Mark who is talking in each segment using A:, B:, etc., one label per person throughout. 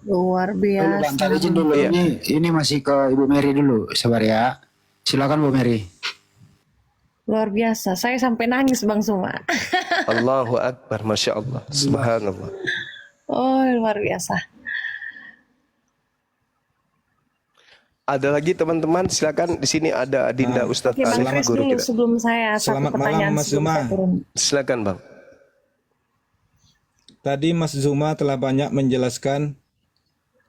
A: Luar
B: Dulu Bang,
A: biasa.
B: cari izin dulu.
C: Iya.
B: Ini masih ke Ibu Mary dulu, sabar ya. Silakan Bu Mary.
A: Luar biasa. Saya sampai nangis Bang Suma.
C: Allahu Akbar, Masya Allah, Subhanallah.
A: Oh, luar biasa.
C: Ada lagi teman-teman, silakan. Di sini ada Dinda Ustadz
A: Oke, Bang
C: Alif,
A: Kris
C: guru
A: dulu
C: kita.
A: sebelum saya satu
D: Selamat malam,
A: pertanyaan
D: Mas
A: sebelum
D: Zuma.
A: saya turun.
C: Silakan Bang.
D: Tadi Mas Zuma telah banyak menjelaskan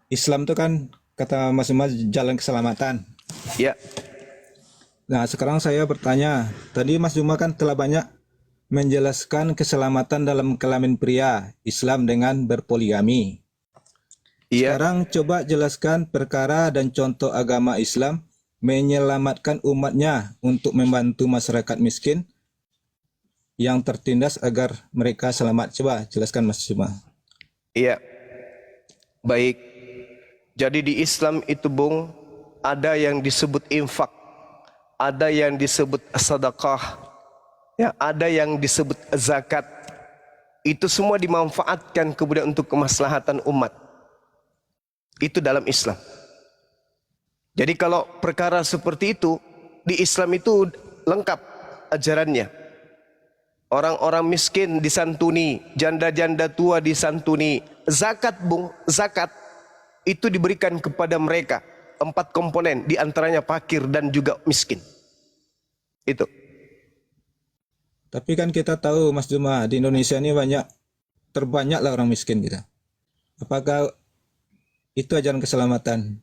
D: Islam itu kan kata Mas Zuma jalan keselamatan.
C: Ya,
D: Nah, sekarang saya bertanya, tadi Mas Zuma kan telah banyak menjelaskan keselamatan dalam kelamin pria Islam dengan berpoligami.
C: iya.
D: Sekarang coba jelaskan perkara dan contoh agama Islam menyelamatkan umatnya untuk membantu masyarakat miskin yang tertindas agar mereka selamat. Coba jelaskan Mas Zuma.
C: Iya. Baik. Jadi di Islam itu Bung, ada yang disebut infak, ada yang disebut sedekah, ya, ada yang disebut zakat. Itu semua dimanfaatkan kemudian untuk kemaslahatan umat. Itu dalam Islam. Jadi kalau perkara seperti itu di Islam itu lengkap ajarannya. Orang-orang miskin disantuni, janda-janda tua disantuni. Zakat Bung, zakat itu diberikan kepada mereka. 4 komponen, diantaranya fakir dan juga miskin. Itu.
D: Tapi kan kita tahu Mas Zuma, di Indonesia ini terbanyaklah orang miskin gitu. Apakah itu ajaran keselamatan?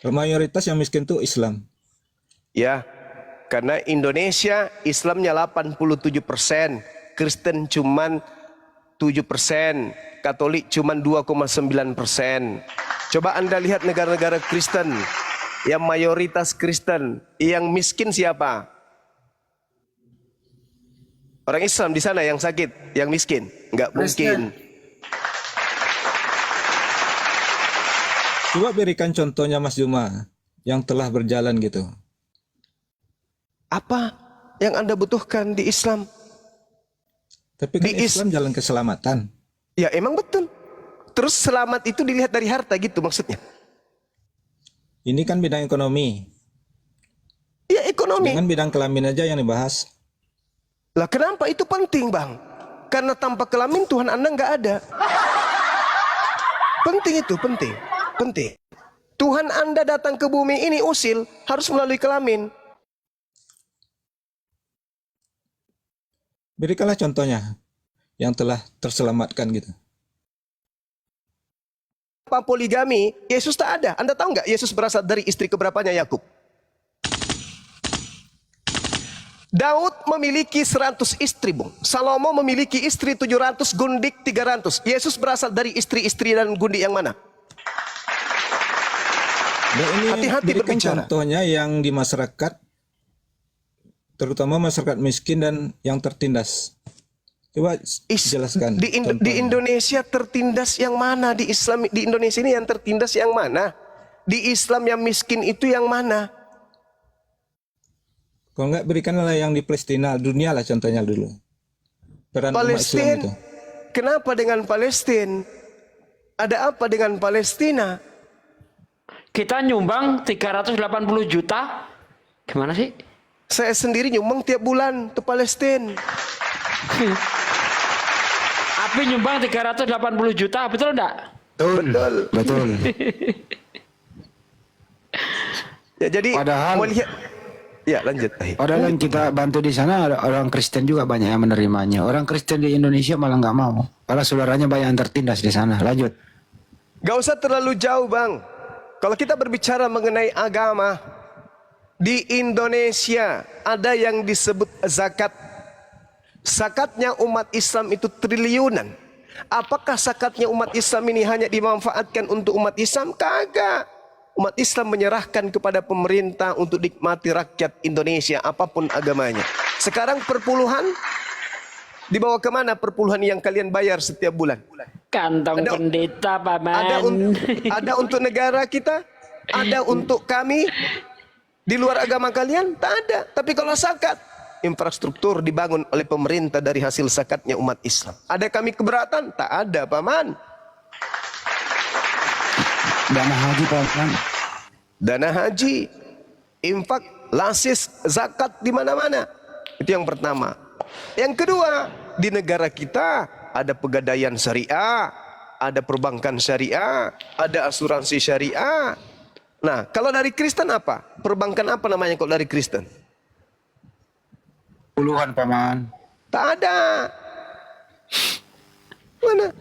D: Mayoritas yang miskin itu Islam.
C: Ya, karena Indonesia Islamnya 87%, Kristen cuman 7%, Katolik cuman 2,9%. Coba Anda lihat negara-negara Kristen yang mayoritas Kristen, yang miskin siapa? Orang Islam di sana yang sakit, yang miskin, nggak mungkin.
D: Coba berikan contohnya Mas Zuma yang telah berjalan gitu.
C: Apa yang Anda butuhkan di Islam?
D: Tapi kan
C: Di
D: Islam jalan keselamatan.
C: Ya emang betul. Terus selamat itu dilihat dari harta gitu maksudnya.
D: Ini kan bidang ekonomi.
C: Ya ekonomi.
D: Dengan bidang kelamin aja yang dibahas.
C: Lah kenapa itu penting Bang? Karena tanpa kelamin Tuhan Anda nggak ada. Penting itu, penting. Penting. Tuhan Anda datang ke bumi ini usil harus melalui kelamin.
D: Berikanlah contohnya yang telah terselamatkan gitu.
C: Apa poligami? Yesus tak ada. Anda tahu nggak Yesus berasal dari istri keberapanya Yakub? Daud memiliki 100 istri, Bung. Salomo memiliki istri 700, gundik 300. Yesus berasal dari istri-istri dan gundik yang mana?
D: Dan ini
C: Hati-hati
D: berikan
C: berbicara.
D: contohnya yang di masyarakat, terutama masyarakat miskin dan yang tertindas. Coba jelaskan.
C: Di
D: contohnya.
C: Indonesia tertindas yang mana? Di Islam di Indonesia ini yang tertindas yang mana? Di Islam yang miskin itu yang mana?
D: Kalau enggak berikanlah yang di Palestina, dunia lah contohnya dulu. Peran umat Islam itu.
C: Palestina. Kenapa dengan Palestina? Ada apa dengan Palestina?
E: Kita nyumbang 380 juta. Gimana sih?
C: Saya sendiri nyumbang tiap bulan ke Palestina.
E: Api nyumbang 380 juta, betul enggak?
B: Betul. Betul.
C: Ya jadi
B: Padahal-
C: mau lihat. Ya lanjut.
B: Padahal yang kita bantu di sana ada orang Kristen juga banyak yang menerimanya. Orang Kristen di Indonesia malah nggak mau. Padahal saudaranya banyak yang tertindas di sana. Lanjut.
C: Gak usah terlalu jauh Bang. Kalau kita berbicara mengenai agama, di Indonesia ada yang disebut zakat. Zakatnya umat Islam itu triliunan. Apakah zakatnya umat Islam ini hanya dimanfaatkan untuk umat Islam? Kagak. Umat Islam menyerahkan kepada pemerintah untuk nikmati rakyat Indonesia apapun agamanya. Sekarang perpuluhan dibawa kemana perpuluhan yang kalian bayar setiap bulan?
E: Kantong
C: Ada-
E: pendeta, paman.
C: Ada untuk negara kita, ada untuk kami di luar agama kalian, tak ada. Tapi kalau zakat, infrastruktur dibangun oleh pemerintah dari hasil zakatnya umat Islam. Ada kami keberatan? Tak ada, paman.
B: Dana haji Pak.
C: Dana haji, infak, lasis, zakat di mana-mana. Itu yang pertama. Yang kedua, di negara kita ada pegadaian syariah, ada perbankan syariah, ada asuransi syariah. Nah, kalau dari Kristen apa? Perbankan apa namanya kalau dari Kristen?
B: Puluhan Paman.
C: Tak ada. Mana?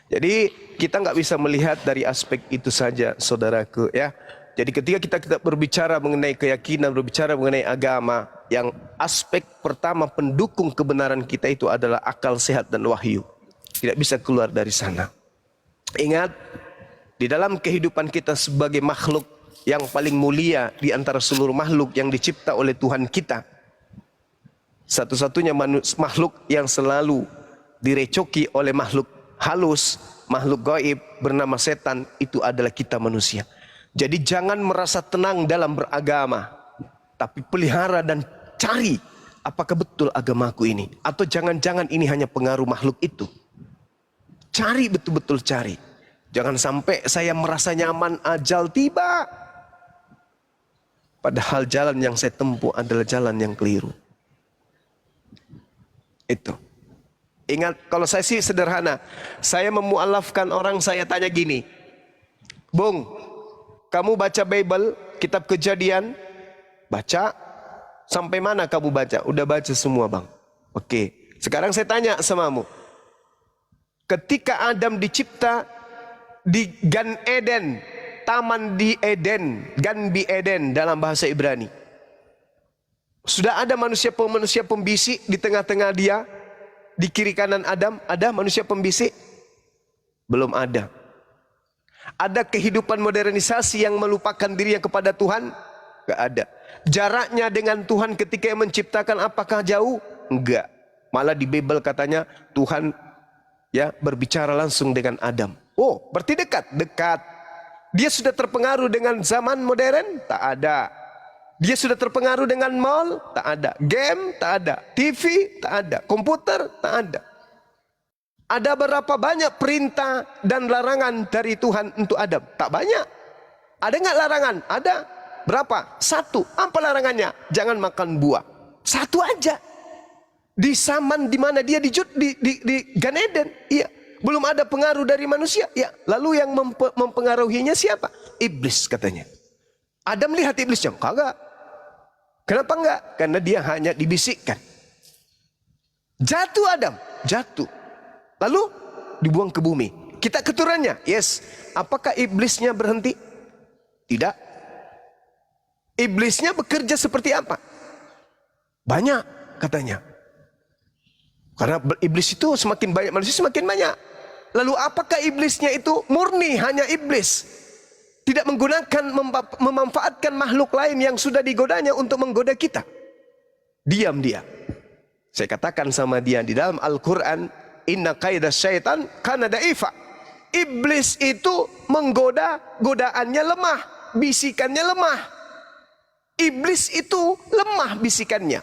C: Jadi kita nggak bisa melihat dari aspek itu saja, saudaraku ya. Jadi ketika kita berbicara mengenai keyakinan, berbicara mengenai agama, yang aspek pertama pendukung kebenaran kita itu adalah akal sehat dan wahyu. Tidak bisa keluar dari sana. Ingat, di dalam kehidupan kita sebagai makhluk yang paling mulia di antara seluruh makhluk yang dicipta oleh Tuhan kita, satu-satunya makhluk yang selalu direcoki oleh makhluk halus, makhluk gaib bernama setan, itu adalah kita manusia. Jadi jangan merasa tenang dalam beragama, tapi pelihara dan cari apakah betul agamaku ini, atau jangan-jangan ini hanya pengaruh makhluk itu. Cari, betul-betul cari. Jangan sampai saya merasa nyaman, ajal tiba, padahal jalan yang saya tempuh adalah jalan yang keliru. Itu. Ingat, kalau saya sih sederhana. Saya memualafkan orang, saya tanya gini. Bung, kamu baca Bible, kitab Kejadian? Baca. Sampai mana kamu baca? Udah baca semua, Bang. Oke. Sekarang saya tanya samamu. Ketika Adam dicipta di Gan Eden, taman di Eden, Gan bi Eden dalam bahasa Ibrani. Sudah ada manusia pembisik di tengah-tengah dia? Di kiri kanan Adam, ada manusia pembisik? Belum ada. Ada kehidupan modernisasi yang melupakan dirinya kepada Tuhan? Enggak ada. Jaraknya dengan Tuhan ketika yang menciptakan apakah jauh? Enggak. Malah di Bible katanya Tuhan ya berbicara langsung dengan Adam. Oh, berarti dekat? Dekat. Dia sudah terpengaruh dengan zaman modern? Tak ada. Dia sudah terpengaruh dengan mall? Tak ada. Game? Tak ada. TV? Tak ada. Komputer? Tak ada. Ada berapa banyak perintah dan larangan dari Tuhan untuk Adam? Tak banyak. Ada nggak larangan? Ada. Berapa? 1. Apa larangannya? Jangan makan buah. 1 aja. Di zaman di mana dia di Gan Eden. Iya. Belum ada pengaruh dari manusia. Ya. Lalu yang mempengaruhinya siapa? Iblis katanya. Adam lihat iblisnya? Kagak. Kenapa enggak? Karena dia hanya dibisikkan. Jatuh Adam, jatuh. Lalu dibuang ke bumi. Kita keturunannya, yes. Apakah iblisnya berhenti? Tidak. Iblisnya bekerja seperti apa? Banyak katanya. Karena iblis itu semakin banyak manusia semakin banyak. Lalu apakah iblisnya itu murni hanya iblis? Tidak menggunakan, memanfaatkan makhluk lain yang sudah digodanya untuk menggoda kita. Diam dia. Saya katakan sama dia di dalam Al-Quran, inna kaidah syaitan kana da'ifa. Iblis itu menggoda, godaannya lemah, bisikannya lemah. Iblis itu lemah bisikannya.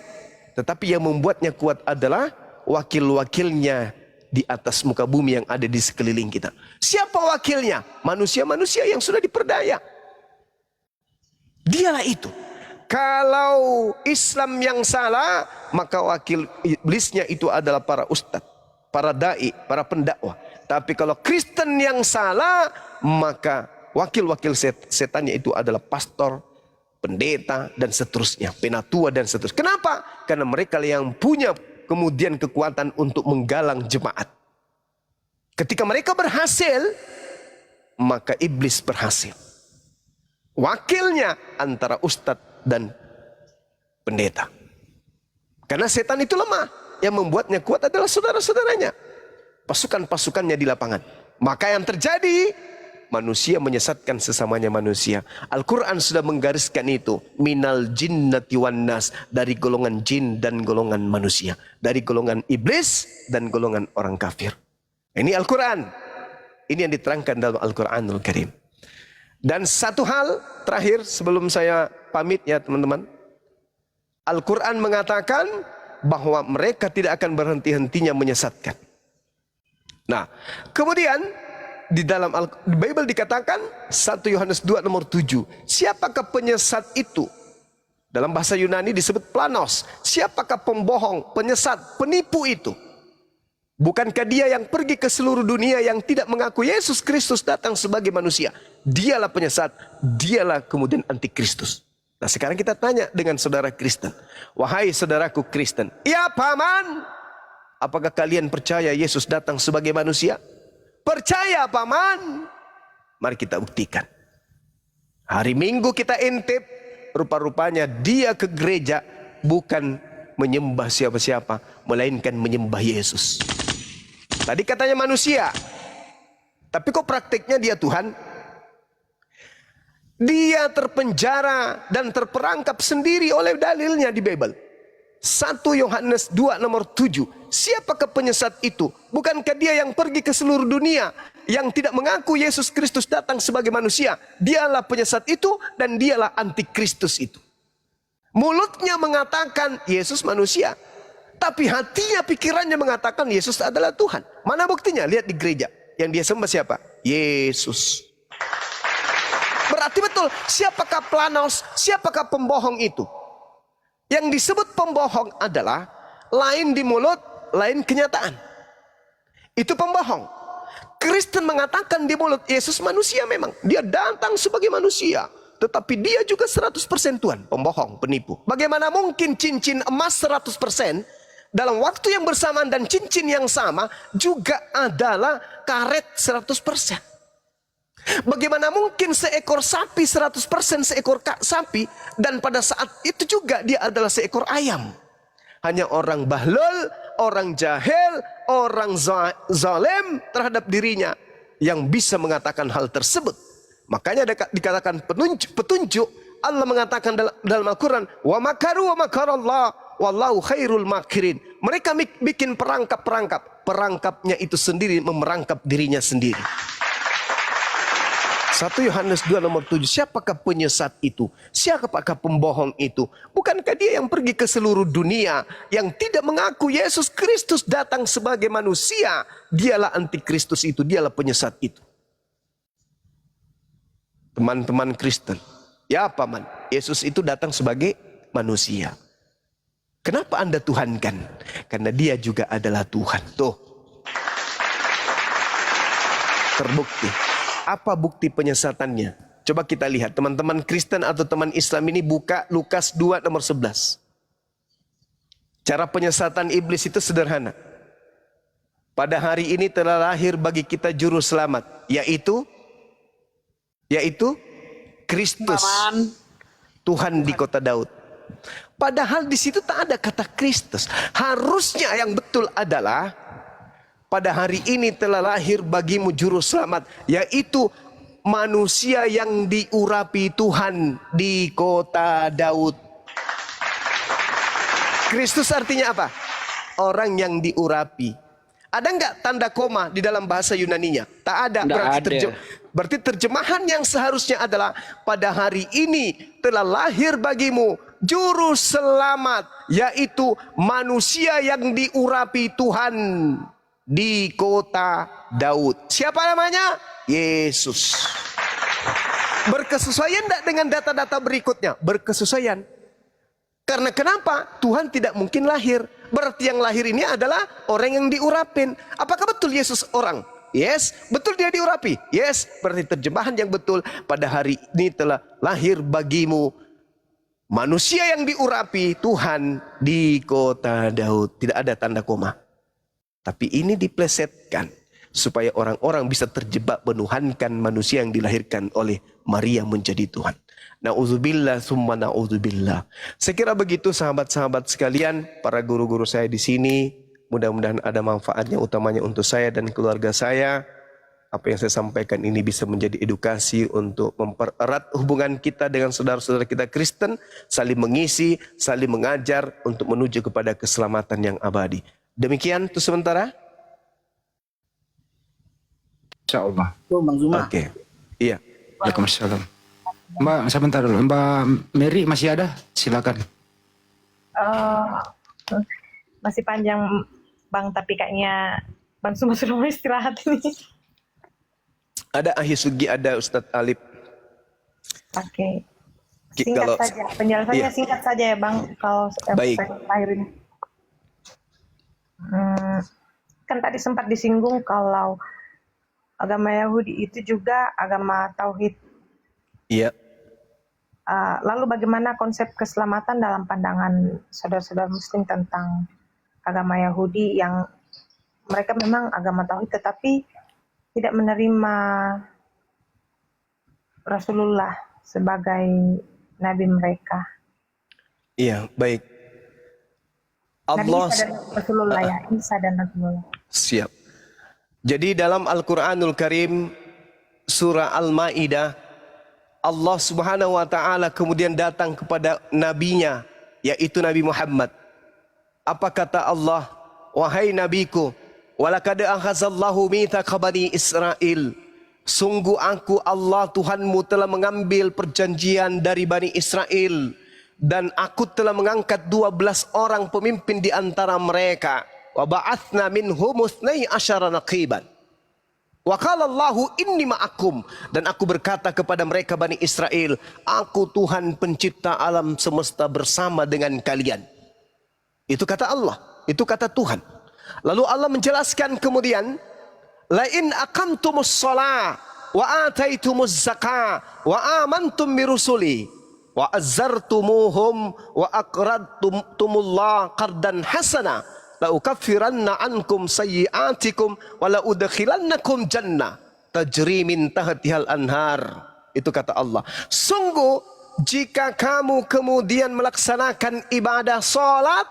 C: Tetapi yang membuatnya kuat adalah wakil-wakilnya di atas muka bumi yang ada di sekeliling kita. Siapa wakilnya? Manusia-manusia yang sudah diperdaya. Dialah itu. Kalau Islam yang salah, maka wakil iblisnya itu adalah para ustadz, para dai, para pendakwah. Tapi kalau Kristen yang salah, maka wakil-wakil setannya itu adalah pastor, pendeta, dan seterusnya. Penatua dan seterusnya. Kenapa? Karena mereka yang punya kemudian kekuatan untuk menggalang jemaat. Ketika mereka berhasil, maka iblis berhasil. Wakilnya antara ustadz dan pendeta. Karena setan itu lemah. Yang membuatnya kuat adalah saudara-saudaranya. Pasukan-pasukannya di lapangan. Maka yang terjadi, manusia menyesatkan sesamanya manusia. Al-Quran sudah menggariskan itu. Minal jinnati wan nas. Dari golongan jin dan golongan manusia. Dari golongan iblis dan golongan orang kafir. Ini Al-Quran. Ini yang diterangkan dalam Al-Quranul Karim. Dan satu hal terakhir sebelum saya pamit ya teman-teman. Al-Quran mengatakan bahwa mereka tidak akan berhenti-hentinya menyesatkan. Nah, kemudian di dalam di Bible dikatakan 1 Yohanes 2 nomor 7. Siapakah penyesat itu? Dalam bahasa Yunani disebut planos. Siapakah pembohong, penyesat, penipu itu? Bukankah dia yang pergi ke seluruh dunia yang tidak mengaku Yesus Kristus datang sebagai manusia? Dialah penyesat, dialah kemudian antikristus. Nah sekarang kita tanya dengan saudara Kristen. Wahai saudaraku Kristen, ya paman, apakah kalian percaya Yesus datang sebagai manusia? Percaya paman? Mari kita buktikan. Hari Minggu kita intip, rupa-rupanya dia ke gereja bukan menyembah siapa-siapa, melainkan menyembah Yesus. Tadi katanya manusia, tapi kok praktiknya dia Tuhan? Dia terpenjara dan terperangkap sendiri oleh dalilnya di Bible. 1 Yohanes 2 nomor 7. Siapakah penyesat itu? Bukankah dia yang pergi ke seluruh dunia yang tidak mengaku Yesus Kristus datang sebagai manusia? Dialah penyesat itu dan dialah antikristus itu. Mulutnya mengatakan Yesus manusia, tapi hatinya, pikirannya mengatakan Yesus adalah Tuhan. Mana buktinya? Lihat di gereja. Yang dia sembah siapa? Yesus. Berarti betul, siapakah planos, siapakah pembohong itu? Yang disebut pembohong adalah lain di mulut, lain kenyataan. Itu pembohong. Kristen mengatakan di mulut Yesus manusia memang. Dia datang sebagai manusia. Tetapi dia juga 100% Tuhan. Pembohong, penipu. Bagaimana mungkin cincin emas 100% dalam waktu yang bersamaan dan cincin yang sama juga adalah karet 100%. Bagaimana mungkin seekor sapi 100% seekor sapi dan pada saat itu juga dia adalah seekor ayam. Hanya orang bahlul, orang jahil, orang zalim terhadap dirinya yang bisa mengatakan hal tersebut. Makanya dikatakan petunjuk. Allah mengatakan dalam Al-Quran, wa makaru wa makarallah wallahu khairul makirin. Mereka bikin perangkap-perangkap. Perangkapnya itu sendiri memerangkap dirinya sendiri. 1 Yohanes 2 nomor 7. Siapakah penyesat itu? Siapakah pembohong itu? Bukankah dia yang pergi ke seluruh dunia yang tidak mengaku Yesus Kristus datang sebagai manusia? Dialah antikristus itu, dialah penyesat itu. Teman-teman Kristen, ya paman, Yesus itu datang sebagai manusia. Kenapa Anda tuhankan? Karena dia juga adalah Tuhan. Tuh, terbukti. Apa bukti penyesatannya? Coba kita lihat, teman-teman Kristen atau teman Islam ini buka Lukas 2 nomor 11. Cara penyesatan iblis itu sederhana. Pada hari ini telah lahir bagi kita juru selamat, yaitu Kristus, Tuhan di kota Daud. Padahal di situ tak ada kata Kristus. Harusnya yang betul adalah pada hari ini telah lahir bagimu juru selamat, yaitu manusia yang diurapi Tuhan di kota Daud. Kristus artinya apa? Orang yang diurapi. Ada enggak tanda koma di dalam bahasa Yunaninya? Tak ada. Berarti terjemahan yang seharusnya adalah pada hari ini telah lahir bagimu juru selamat, yaitu manusia yang diurapi Tuhan di kota Daud. Siapa namanya? Yesus. Berkesesuaian tidak dengan data-data berikutnya? Berkesesuaian. Karena kenapa? Tuhan tidak mungkin lahir. Berarti yang lahir ini adalah orang yang diurapin. Apakah betul Yesus orang? Yes. Betul dia diurapi? Yes. Berarti terjemahan yang betul, pada hari ini telah lahir bagimu manusia yang diurapi Tuhan di kota Daud. Tidak ada tanda koma. Tapi ini diplesetkan supaya orang-orang bisa terjebak menuhankan manusia yang dilahirkan oleh Maria menjadi Tuhan. Na'udzubillah summa na'udzubillah. Saya kira begitu sahabat-sahabat sekalian, para guru-guru saya di sini. Mudah-mudahan ada manfaatnya, utamanya untuk saya dan keluarga saya. Apa yang saya sampaikan ini bisa menjadi edukasi untuk mempererat hubungan kita dengan saudara-saudara kita Kristen, saling mengisi, saling mengajar untuk menuju kepada keselamatan yang abadi. Demikian untuk sementara.
B: Insyaallah.
C: Oke. Iya.
B: Waalaikumsalam. Mbak, sebentar dulu. Mbak Mary masih ada? Silakan.
A: Masih panjang Bang, tapi kayaknya Bang Suma sudah mau istirahat ini.
C: Ada Ahli Sugi, ada Ustadz Alip.
A: Oke. Singkat
C: Kalau-
A: saja. Penjelasannya
C: Iya.
A: singkat saja ya Bang. Kalau
C: Baik.
A: terakhir ini. Kan tadi sempat disinggung kalau agama Yahudi itu juga agama Tauhid.
C: Iya.
A: Lalu bagaimana konsep keselamatan dalam pandangan saudara-saudara Muslim tentang agama Yahudi yang mereka memang agama Tauhid tetapi tidak menerima Rasulullah sebagai nabi mereka.
C: Iya, baik.
A: Nabi
C: Allah
A: Isa dan Rasulullah ya, Isa dan Rasulullah.
C: siap. Jadi dalam Al-Quranul Karim surah Al-Ma'idah, Allah Subhanahu wa taala kemudian datang kepada nabinya, yaitu Nabi Muhammad. Apa kata Allah? Wahai nabiku, walaqad akhazallahu mitsaqa bani Israil. Sungguh aku Allah Tuhanmu telah mengambil perjanjian dari Bani Israel, dan aku telah mengangkat 12 orang pemimpin di antara mereka. Wa ba'atsna minhum 12 naqiban. Wa qala Allahu inni ma'akum, dan aku berkata kepada mereka Bani Israel, aku Tuhan pencipta alam semesta bersama dengan kalian. Itu kata Allah, itu kata Tuhan. Lalu Allah menjelaskan kemudian, la in aqamtumus shalah wa ataitumuz zakah wa amantum birusuli wa azzartumuhum wa aqradtumullah qardan hasana la ukaffiranna ankum sayyi'atikum wa la udkhilannakum jannah tajri min tahtihal anhar. Itu kata Allah. Sungguh jika kamu kemudian melaksanakan ibadah salat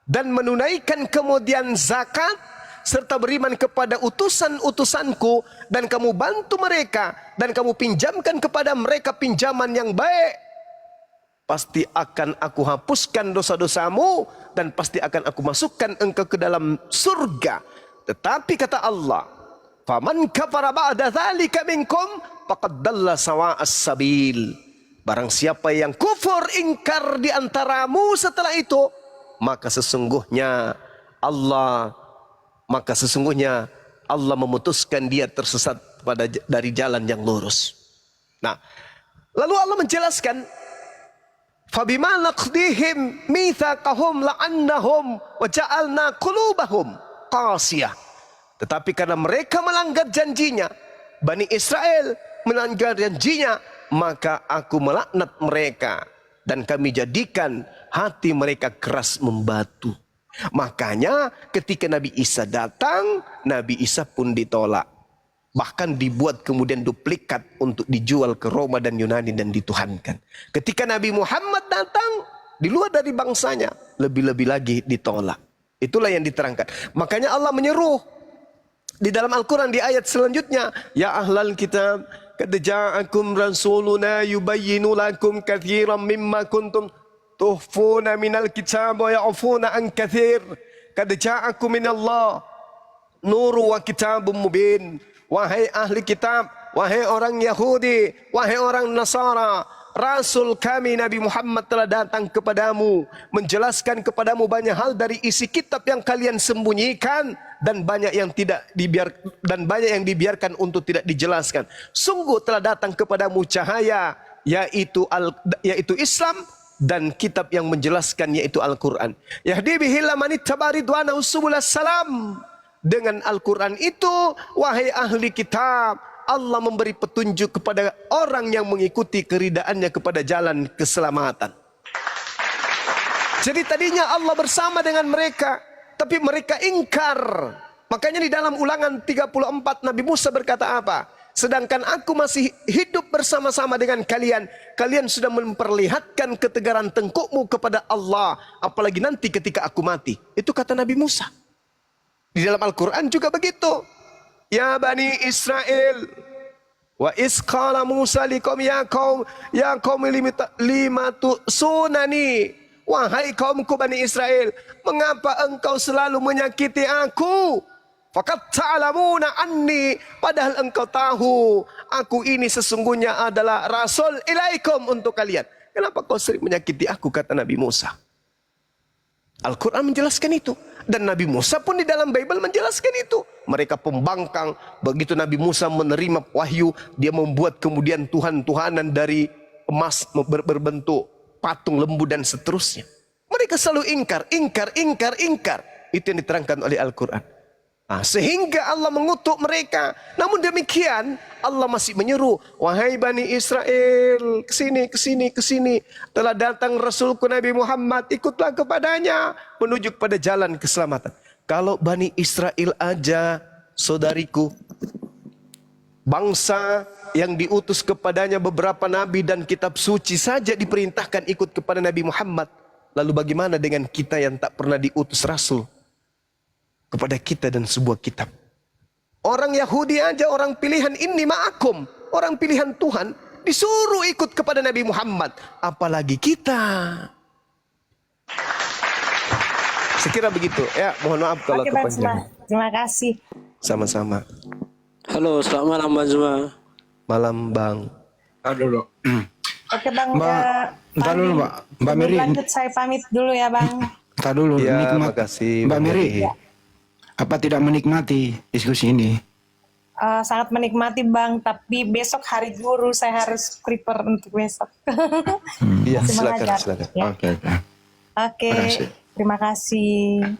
C: dan menunaikan kemudian zakat serta beriman kepada utusan-utusanku, dan kamu bantu mereka dan kamu pinjamkan kepada mereka pinjaman yang baik, pasti akan aku hapuskan dosa-dosamu dan pasti akan aku masukkan engkau ke dalam surga. Tetapi kata Allah, faman kafara ba'da dzalika minkum faqad dalla sawa'as sabil. Barang siapa yang kufur ingkar di antaramu setelah itu, maka sesungguhnya Allah memutuskan dia tersesat dari jalan yang lurus. Nah, lalu Allah menjelaskan, fabima naqdihim mitsaqahum la'annahum wa ja'alna qulubahum qasiyah. Tetapi karena mereka melanggar janjinya, Bani Israel melanggar janjinya, maka aku melaknat mereka dan kami jadikan hati mereka keras membatu. Makanya ketika Nabi Isa datang, Nabi Isa pun ditolak. Bahkan dibuat kemudian duplikat untuk dijual ke Roma dan Yunani dan dituhankan. Ketika Nabi Muhammad datang, di luar dari bangsanya, lebih-lebih lagi ditolak. Itulah yang diterangkan. Makanya Allah menyeru di dalam Al-Quran di ayat selanjutnya, ya ahlal kitab, qad ja'akum rasuluna yubayyinu lakum katsiran mimma kuntum tuhfuna minal kitab wa ya'funa an katsir. Qad ja'akum minallah nuru wa kitabun mubin. Wahai ahli kitab, wahai orang Yahudi, wahai orang Nasara, Rasul kami Nabi Muhammad telah datang kepadamu, menjelaskan kepadamu banyak hal dari isi kitab yang kalian sembunyikan, dan banyak yang dibiarkan untuk tidak dijelaskan. Sungguh telah datang kepadamu cahaya, yaitu Islam, dan kitab yang menjelaskan, yaitu Al-Quran. Yahdi bihil man ittaba ridwanahu subulas salam. Dengan Al-Quran itu, wahai ahli kitab, Allah memberi petunjuk kepada orang yang mengikuti keridaannya kepada jalan keselamatan. Jadi tadinya Allah bersama dengan mereka, tapi mereka ingkar. Makanya di dalam Ulangan 34 Nabi Musa berkata apa? Sedangkan aku masih hidup bersama-sama dengan kalian, kalian sudah memperlihatkan ketegaran tengkukmu kepada Allah, apalagi nanti ketika aku mati. Itu kata Nabi Musa. Di dalam Al-Quran juga begitu. Ya Bani Israel, wa isqala Musa liqaum ya qaum limatu sunani. Wahai kaumku Bani Israel, mengapa engkau selalu menyakiti aku? Faqad ta'lamuna anni, padahal engkau tahu aku ini sesungguhnya adalah rasul ilaikum, untuk kalian. Kenapa kau sering menyakiti aku, kata Nabi Musa. Al-Quran menjelaskan itu. Dan Nabi Musa pun di dalam Bible menjelaskan itu. Mereka pembangkang. Begitu Nabi Musa menerima wahyu, dia membuat kemudian tuhan-tuhanan dari emas berbentuk patung lembu dan seterusnya. Mereka selalu ingkar. Itu yang diterangkan oleh Al-Quran. Sehingga Allah mengutuk mereka. Namun demikian Allah masih menyeru, wahai Bani Israel, kesini. Telah datang Rasulku Nabi Muhammad, ikutlah kepadanya menuju kepada jalan keselamatan. Kalau Bani Israel aja, saudariku, bangsa yang diutus kepadanya beberapa nabi dan kitab suci saja diperintahkan ikut kepada Nabi Muhammad. Lalu bagaimana dengan kita yang tak pernah diutus Rasul kepada kita dan sebuah kitab? Orang Yahudi aja, orang pilihan ini ma'akum, orang pilihan Tuhan, disuruh ikut kepada Nabi Muhammad. Apalagi kita. Sekira begitu. Ya, mohon maaf kalau
A: Oke Bang
C: kepanjangan.
A: Zuma, terima kasih.
C: Sama-sama.
F: Halo, selamat malam Bang Zuma.
C: Malam Bang.
B: Dulu.
A: Oke Bang,
B: Ntar dulu Mbak Mary.
A: Lanjut, saya pamit dulu ya Bang.
B: Ntar dulu.
C: Ya, makasih
B: Mbak Mary.
C: Ya.
B: Apa tidak menikmati diskusi ini?
A: Sangat menikmati Bang, tapi besok hari guru saya harus prepare untuk besok.
C: Iya,
A: Masih
C: silakan,
A: mengajar,
C: silakan.
A: ya.
B: Oke.
A: Oke, terima kasih.